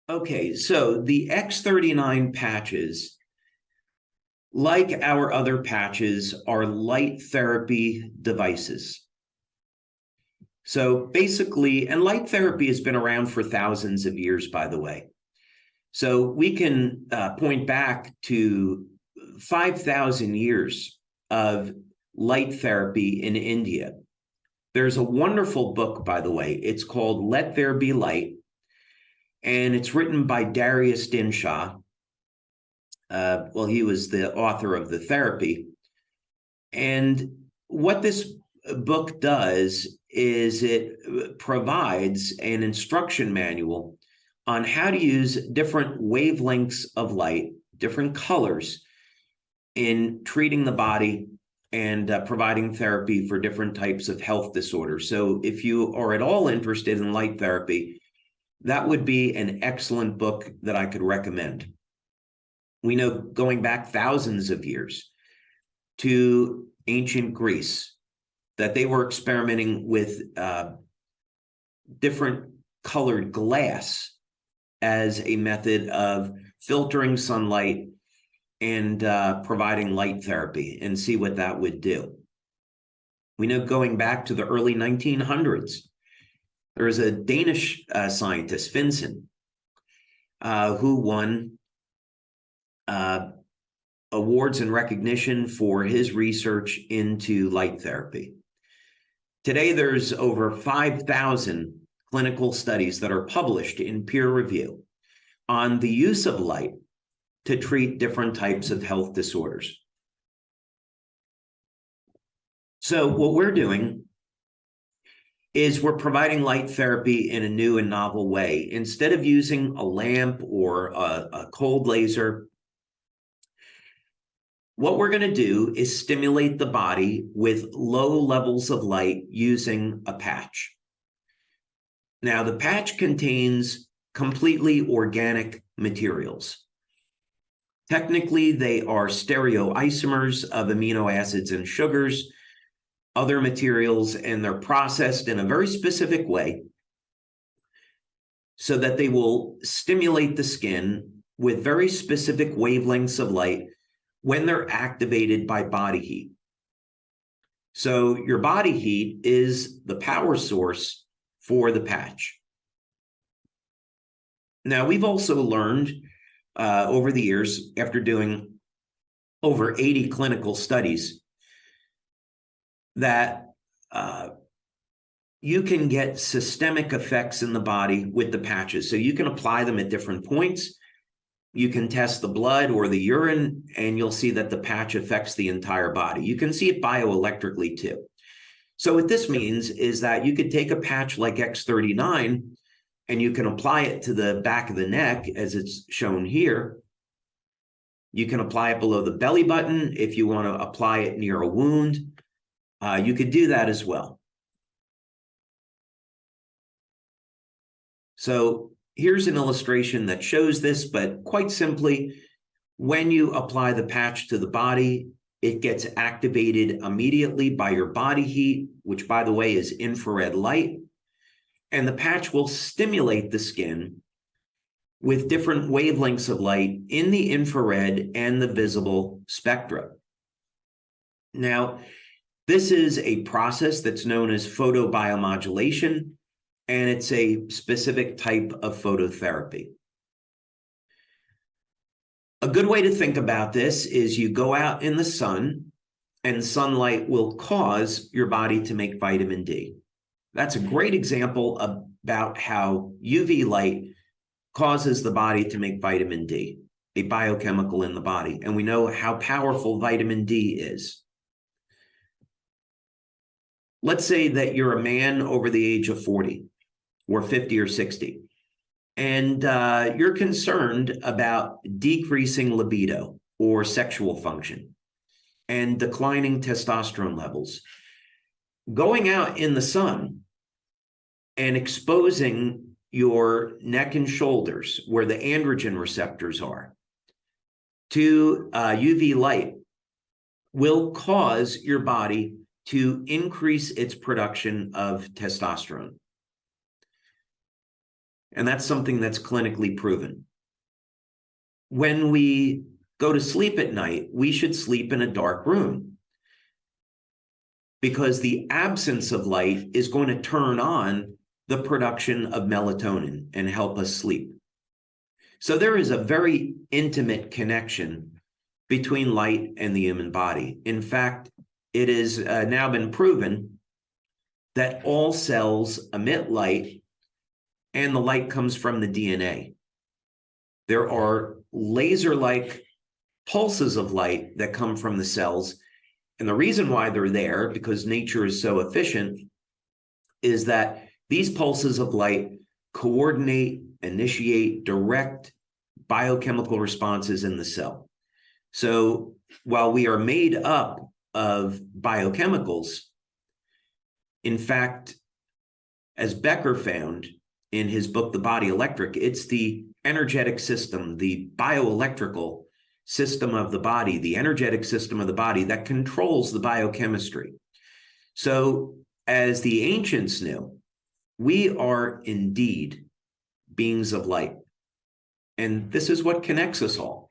Okay, so the X39 patches, like our other patches, are light therapy devices. So basically, and light therapy has been around for thousands of years, by the way. So we can point back to 5,000 years of light therapy in India. There's a wonderful book, by the way. It's called Let There Be Light, and it's written by Darius Dinshaw. Well, he was the author of the therapy. And what this book does is it provides an instruction manual on how to use different wavelengths of light, different colors, in treating the body and providing therapy for different types of health disorders. So if you are at all interested in light therapy, that would be an excellent book that I could recommend. We know, going back thousands of years to ancient Greece, that they were experimenting with different colored glass as a method of filtering sunlight and providing light therapy, and see what that would do. We know, going back to the early 1900s, there was a Danish scientist, Finsen, who won awards and recognition for his research into light therapy. Today, there's over 5,000 clinical studies that are published in peer review on the use of light to treat different types of health disorders. So what we're doing is we're providing light therapy in a new and novel way. Instead of using a lamp or a cold laser, what we're going to do is stimulate the body with low levels of light using a patch. Now, the patch contains completely organic materials. Technically, they are stereoisomers of amino acids and sugars, other materials, and they're processed in a very specific way so that they will stimulate the skin with very specific wavelengths of light when they're activated by body heat. So your body heat is the power source for the patch. Now, we've also learned over the years, after doing over 80 clinical studies, that you can get systemic effects in the body with the patches. So you can apply them at different points. You can test the blood or the urine, and you'll see that the patch affects the entire body. You can see it bioelectrically too. So what this means is that you could take a patch like X39 and you can apply it to the back of the neck, as it's shown here. You can apply it below the belly button if you want to apply it near a wound. You could do that as well. So here's an illustration that shows this, but quite simply, when you apply the patch to the body, it gets activated immediately by your body heat, which, by the way, is infrared light. And the patch will stimulate the skin with different wavelengths of light in the infrared and the visible spectra. Now, this is a process that's known as photobiomodulation, and it's a specific type of phototherapy. A good way to think about this is you go out in the sun, and sunlight will cause your body to make vitamin D. That's a great example about how UV light causes the body to make vitamin D, a biochemical in the body. And we know how powerful vitamin D is. Let's say that you're a man over the age of 40 or 50 or 60, and you're concerned about decreasing libido or sexual function and declining testosterone levels. Going out in the sun and exposing your neck and shoulders, where the androgen receptors are, to UV light will cause your body to increase its production of testosterone. And that's something that's clinically proven. When we go to sleep at night, we should sleep in a dark room, because the absence of light is going to turn on the production of melatonin and help us sleep. So there is a very intimate connection between light and the human body. In fact, it has now been proven that all cells emit light, and the light comes from the DNA. There are laser-like pulses of light that come from the cells. And the reason why they're there, because nature is so efficient, is that these pulses of light coordinate, initiate, direct biochemical responses in the cell. So while we are made up of biochemicals, in fact, as Becker found in his book, The Body Electric, it's the energetic system, the bioelectrical system of the body, the energetic system of the body that controls the biochemistry. So as the ancients knew, we are indeed beings of light. And this is what connects us all.